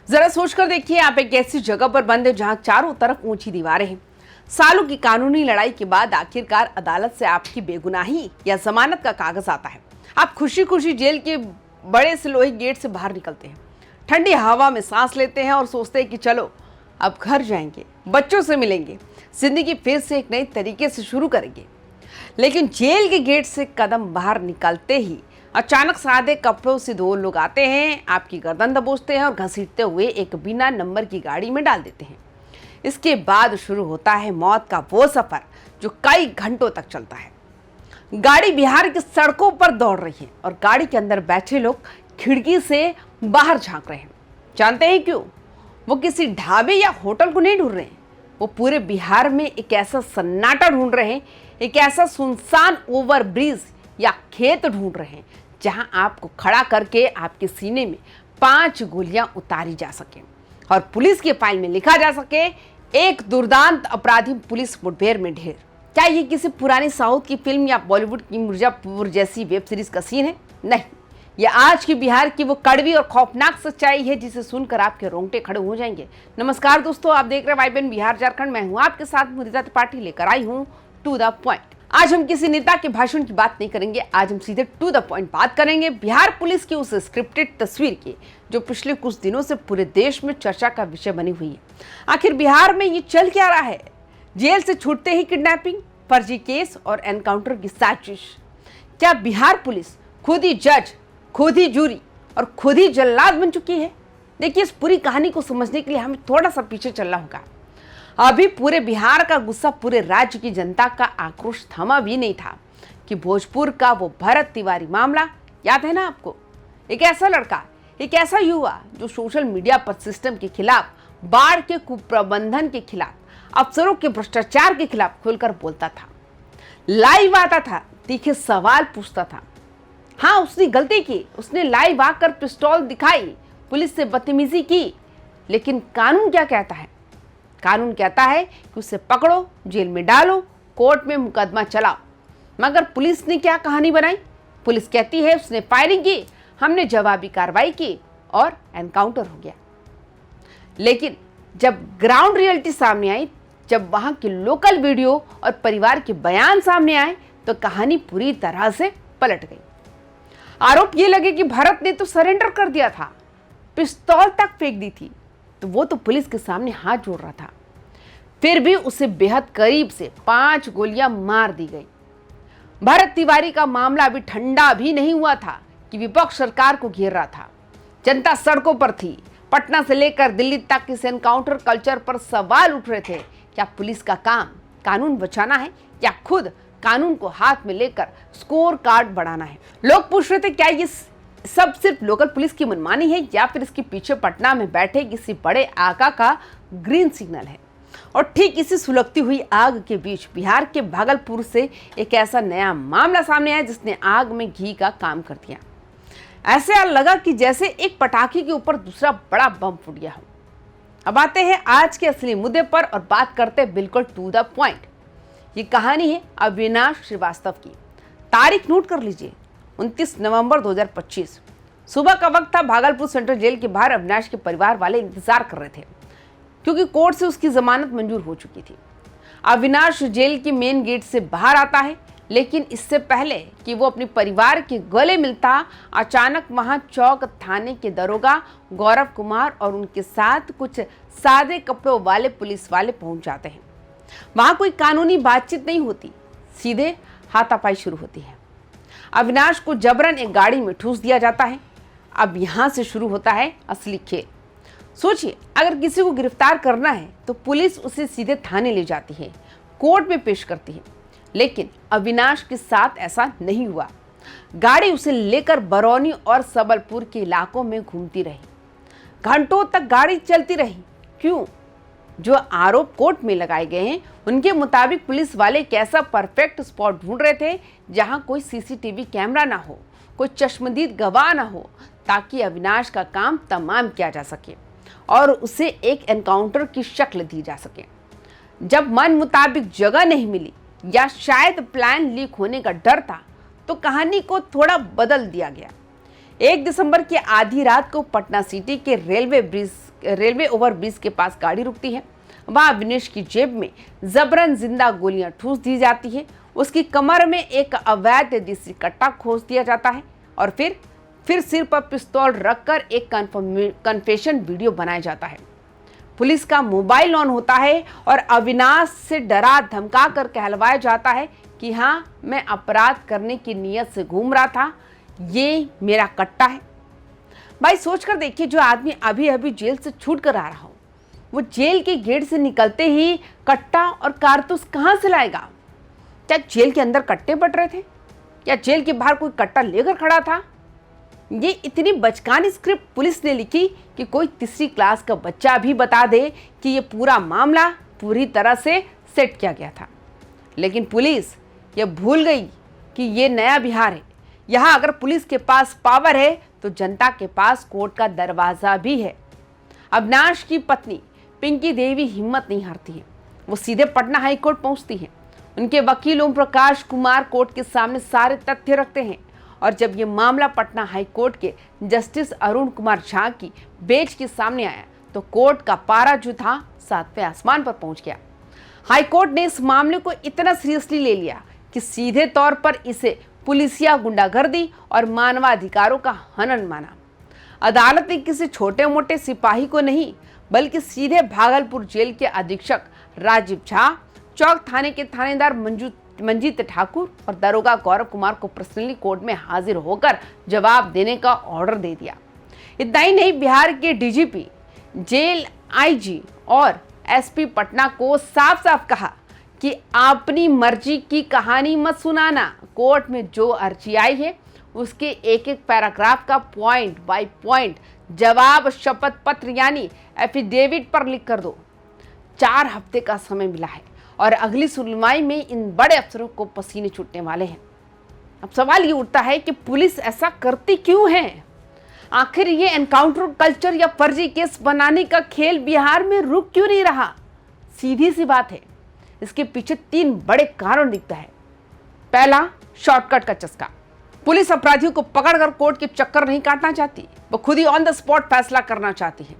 जरा सोचकर देखिए, आप एक ऐसी जगह पर बंद है जहां चारों तरफ ऊंची दीवारें हैं। सालों की कानूनी लड़ाई के बाद आखिरकार अदालत से आपकी बेगुनाही या जमानत का कागज आता है। आप खुशी खुशी जेल के बड़े से लोहे गेट से बाहर निकलते हैं, ठंडी हवा में सांस लेते हैं और सोचते हैं कि चलो अब घर जाएंगे, बच्चों से मिलेंगे, जिंदगी फिर से एक नई तरीके से शुरू करेंगे। लेकिन जेल के गेट से कदम बाहर निकलते ही अचानक सादे कपड़ों से दो लोग आते हैं, आपकी गर्दन दबोचते हैं और घसीटते हुए एक बिना नंबर की गाड़ी में डाल देते हैं। इसके बाद शुरू होता है मौत का वो सफर जो कई घंटों तक चलता है। गाड़ी बिहार की सड़कों पर दौड़ रही है और गाड़ी के अंदर बैठे लोग खिड़की से बाहर झांक रहे हैं। जानते हैं क्यों? वो किसी ढाबे या होटल को नहीं ढूंढ रहे हैं, वो पूरे बिहार में एक ऐसा सन्नाटा ढूंढ रहे हैं, एक ऐसा सुनसान ओवरब्रिज या खेत ढूंढ रहे हैं जहां आपको खड़ा करके आपके सीने में 5 गोलियां उतारी जा सके और पुलिस की फाइल में लिखा जा सके, एक दुर्दांत अपराधी पुलिस मुठभेड़ में ढेर। क्या ये किसी पुरानी साउथ की फिल्म या बॉलीवुड की मिर्जापुर जैसी वेब सीरीज का सीन है? नहीं, यह आज की बिहार की वो कड़वी और खौफनाक सच्चाई है जिसे सुनकर आपके रोंगटे खड़े हो जाएंगे। नमस्कार दोस्तों, आप देख रहे हैं वाइबन बिहार झारखंड। मैं हूं आपके साथ मुदिता त्रिपाठी, लेकर आई हूं टू द पॉइंट। आज हम किसी नेता के भाषण की बात नहीं करेंगे, आज हम सीधे टू द पॉइंट बात करेंगे बिहार पुलिस की उस स्क्रिप्टेड तस्वीर की जो पिछले कुछ दिनों से पूरे देश में चर्चा का विषय बनी हुई है। आखिर बिहार में ये चल क्या रहा है? जेल से छूटते ही किडनैपिंग, फर्जी केस और एनकाउंटर की साजिश। क्या बिहार पुलिस खुद ही जज, खुद ही जूरी और खुद ही जल्लाद बन चुकी है? देखिए, इस पूरी कहानी को समझने के लिए हमें थोड़ा सा पीछे चलना होगा। अभी पूरे बिहार का गुस्सा, पूरे राज्य की जनता का आक्रोश थमा भी नहीं था कि भोजपुर का वो भरत तिवारी मामला याद है ना आपको? एक ऐसा लड़का, एक ऐसा युवा जो सोशल मीडिया पर सिस्टम के खिलाफ, बाढ़ के कुप्रबंधन के खिलाफ, अफसरों के भ्रष्टाचार के खिलाफ खुलकर बोलता था, लाइव आता था, तीखे सवाल पूछता था। हाँ, उसने गलती की, उसने लाइव आकर पिस्तौल दिखाई, पुलिस से बदतमीजी की, लेकिन कानून क्या कहता है? कानून कहता है कि उसे पकड़ो, जेल में डालो, कोर्ट में मुकदमा चलाओ। मगर पुलिस ने क्या कहानी बनाई? पुलिस कहती है उसने फायरिंग की, हमने जवाबी कार्रवाई की और एनकाउंटर हो गया। लेकिन जब ग्राउंड रियलिटी सामने आई, जब वहां के लोकल वीडियो और परिवार के बयान सामने आए, तो कहानी पूरी तरह से पलट गई। आरोप ये लगे कि भरत ने तो सरेंडर कर दिया था, पिस्तौल तक फेंक दी थी, तो वो तो पुलिस के सामने हाथ जोड़ रहा था। फिर भी उसे बेहद करीब से 5 गोलियां मार दी गई। भरत तिवारी का मामला अभी ठंडा भी नहीं हुआ था कि विपक्ष सरकार को घेर रहा था। जनता सड़कों पर थी। पटना से लेकर दिल्ली तक इस एनकाउंटर कल्चर पर सवाल उठ रहे थे। क्या पुलिस का काम कानून बचाना है या खुद कानून को हाथ में लेकर स्कोर कार्ड बढ़ाना है? लोग पूछ रहे थे, क्या ये सब सिर्फ लोकल पुलिस की मनमानी है या फिर इसके पीछे पटना में बैठे किसी बड़े आका का ग्रीन सिग्नल है? और ठीक इसी सुलगती हुई आग के बीच बिहार के भागलपुर से एक ऐसा नया मामला सामने आया जिसने आग में घी का काम कर दिया। ऐसे लगा कि जैसे एक पटाखे के ऊपर दूसरा बड़ा बम फूट गया हो। अब आते हैं आज के असली मुद्दे पर और बात करते हैं बिल्कुल टू द पॉइंट। ये कहानी है अविनाश श्रीवास्तव की। तारीख नोट कर लीजिए, 29 नवंबर 2025। सुबह का वक्त था। भागलपुर सेंट्रल जेल के बाहर अविनाश के परिवार वाले इंतजार कर रहे थे क्योंकि कोर्ट से उसकी जमानत मंजूर हो चुकी थी। अविनाश जेल के मेन गेट से बाहर आता है, लेकिन इससे पहले कि वो अपने परिवार के गले मिलता, अचानक वहां चौक थाने के दरोगा गौरव कुमार और उनके साथ कुछ सादे कपड़ों वाले पुलिस वाले पहुंच जाते हैं। वहां कोई कानूनी बातचीत नहीं होती, सीधे हाथापाई शुरू होती है। अविनाश को जबरन एक गाड़ी में ठूस दिया जाता है। अब यहां से शुरू होता है असली खेल। सोचिए, अगर किसी को गिरफ्तार करना है तो पुलिस उसे सीधे थाने ले जाती है, कोर्ट में पेश करती है, लेकिन अविनाश के साथ ऐसा नहीं हुआ। गाड़ी उसे लेकर बरौनी और सबलपुर के इलाकों में घूमती रही। घंटों तक गाड़ी चलती रही। क्यों? जो आरोप कोर्ट में लगाए गए हैं उनके मुताबिक पुलिस वाले एक ऐसा परफेक्ट स्पॉट ढूंढ रहे थे जहां कोई सीसीटीवी कैमरा ना हो, कोई चश्मदीद गवाह ना हो, ताकि अविनाश का काम तमाम किया जा सके और उसे एक एनकाउंटर की शक्ल दी जा सके। जब मन मुताबिक जगह नहीं मिली या शायद प्लान लीक होने का डर था, तो कहानी को थोड़ा बदल दिया गया। 1 दिसंबर की आधी रात को पटना सिटी के रेलवे ब्रिज रेलवे ओवरब्रिज के पास गाड़ी रुकती है। वहां अविनेश की जेब में जबरन जिंदा गोलियां ठूस दी जाती है। उसकी कमर में एक अवैध देसी कट्टा खोस दिया जाता है और फिर सिर पर पिस्तौल रखकर एक कन्फेशन वीडियो बनाया जाता है। पुलिस का मोबाइल ऑन होता है और अविनाश से डरा धमका कर कहलवाया जाता है कि हाँ, मैं अपराध करने की नीयत से घूम रहा था, ये मेरा कट्टा है। भाई सोचकर देखिए, जो आदमी अभी अभी जेल से छूट कर आ रहा हो, वो जेल के गेट से निकलते ही कट्टा और कारतूस कहाँ से लाएगा? क्या जेल के अंदर कट्टे बट रहे थे या जेल के बाहर कोई कट्टा लेकर खड़ा था? ये इतनी बचकानी स्क्रिप्ट पुलिस ने लिखी कि कोई तीसरी क्लास का बच्चा भी बता दे कि ये पूरा मामला पूरी तरह से सेट किया गया था। लेकिन पुलिस ये भूल गई कि ये नया बिहार है। यहाँ अगर पुलिस के पास पावर है तो जनता के पास कोर्ट का दरवाजा भी है। अविनाश की पत्नी पिंकी देवी हिम्मत नहीं हारती है। वो सीधे पटना हाई कोर्ट पहुंचती है। उनके वकील ओम प्रकाश कुमार कोर्ट के सामने सारे तथ्य रखते हैं और जब ये मामला पटना हाई कोर्ट के जस्टिस अरुण कुमार झा की बेंच के सामने आया तो कोर्ट का पारा जो था 7वें आसमान पर पहुंच गया। हाई कोर्ट ने इस मामले को इतना सीरियसली ले लिया कि सीधे तौर पर इसे पुलिसिया गुंडागर्दी और मानवाधिकारों का हनन माना। अदालत ने किसी छोटे मोटे सिपाही को नहीं बल्कि सीधे भागलपुर जेल के अधीक्षक राजीव झा, चौक थाने के थानेदार मंजीत ठाकुर और दरोगा गौरव कुमार को पर्सनली कोर्ट में हाजिर होकर जवाब देने का ऑर्डर दे दिया। इतना ही नहीं, बिहार के डीजीपी, जेल आईजी और एसपी पटना को साफ साफ कहा कि अपनी मर्जी की कहानी मत सुनाना। कोर्ट में जो अर्जी आई है उसके एक एक पैराग्राफ का पॉइंट बाय पॉइंट जवाब शपथ पत्र यानी एफिडेविट पर लिख कर दो। 4 हफ्ते का समय मिला है और अगली सुनवाई में इन बड़े अफसरों को पसीने छूटने वाले हैं। अब सवाल ये उठता है कि पुलिस ऐसा करती क्यों है? आखिर ये एनकाउंटर कल्चर या फर्जी केस बनाने का खेल बिहार में रुक क्यों नहीं रहा? सीधी सी बात है, इसके पीछे 3 बड़े कारण दिखता है। पहला, शॉर्टकट का चस्का। पुलिस अपराधियों को पकड़कर कोर्ट के चक्कर नहीं काटना चाहती, वो खुद ही ऑन द स्पॉट फैसला करना चाहती है।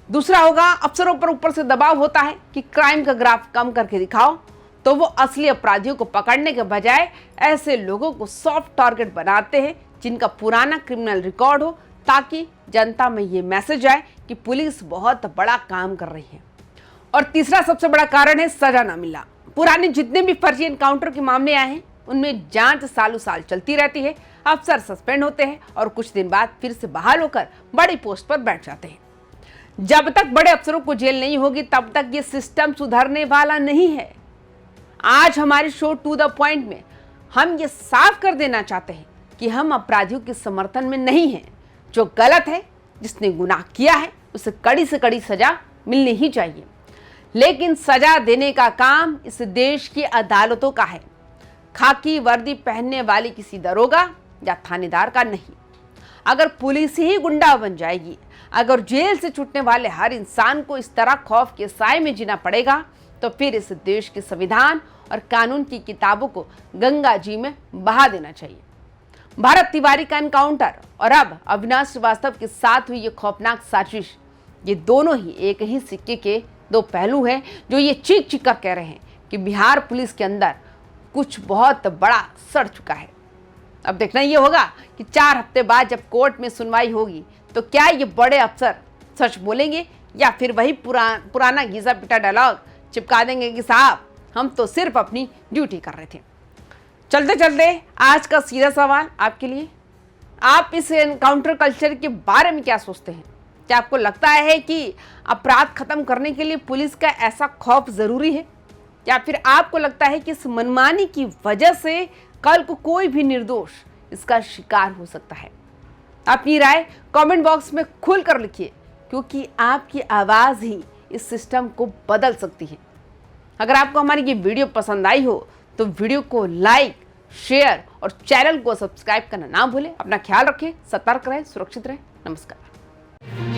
दूसरा होगा, अफसरों पर ऊपर से दबाव होता है कि क्राइम का ग्राफ कम करके दिखाओ, तो वो असली अपराधियों को पकड़ने के बजाय ऐसे लोगों को सॉफ्ट टारगेट बनाते हैं जिनका पुराना क्रिमिनल रिकॉर्ड हो, ताकि जनता में ये मैसेज आए कि पुलिस बहुत बड़ा काम कर रही है। और तीसरा सबसे बड़ा कारण है सजा न मिलना। पुराने जितने भी फर्जी एनकाउंटर के मामले आए हैं उनमें जांच सालों साल चलती रहती है, अफसर सस्पेंड होते हैं और कुछ दिन बाद फिर से बहाल होकर बड़ी पोस्ट पर बैठ जाते हैं। जब तक बड़े अफसरों को जेल नहीं होगी तब तक ये सिस्टम सुधरने वाला नहीं है। आज हमारे शो टू द पॉइंट में हम ये साफ कर देना चाहते हैं कि हम अपराधियों के समर्थन में नहीं हैं। जो गलत है, जिसने गुनाह किया है, उसे कड़ी से कड़ी सजा मिलनी ही चाहिए, लेकिन सजा देने का काम इस देश की अदालतों का है, खाकी वर्दी पहनने वाली किसी दरोगा या थानेदार का नहीं। अगर पुलिस ही गुंडा बन जाएगी, अगर जेल से छूटने वाले हर इंसान को इस तरह खौफ के साए में जीना पड़ेगा, तो फिर इस देश के संविधान और कानून की किताबों को गंगा जी में बहा देना चाहिए। भारत तिवारी का एनकाउंटर और अब अविनाश श्रीवास्तव के साथ हुई ये खौफनाक साजिश, ये दोनों ही एक ही सिक्के के 2 पहलू हैं, जो ये चीख कर कह रहे हैं कि बिहार पुलिस के अंदर कुछ बहुत बड़ा सड़ चुका है। अब देखना ये होगा कि 4 हफ्ते बाद जब कोर्ट में सुनवाई होगी तो क्या ये बड़े अफसर सच बोलेंगे या फिर वही पुराना घिसा पिटा डायलॉग चिपका देंगे कि साहब हम तो सिर्फ अपनी ड्यूटी कर रहे थे। चलते चलते आज का सीधा सवाल आपके लिए, आप इस एनकाउंटर कल्चर के बारे में क्या सोचते हैं? क्या आपको लगता है कि अपराध खत्म करने के लिए पुलिस का ऐसा खौफ जरूरी है, या फिर आपको लगता है कि इस मनमानी की वजह से कल को कोई भी निर्दोष इसका शिकार हो सकता है? अपनी राय कमेंट बॉक्स में खुलकर लिखिए, क्योंकि आपकी आवाज़ ही इस सिस्टम को बदल सकती है। अगर आपको हमारी ये वीडियो पसंद आई हो तो वीडियो को लाइक, शेयर और चैनल को सब्सक्राइब करना ना भूलें। अपना ख्याल रखें, सतर्क रहें, सुरक्षित रहें। नमस्कार।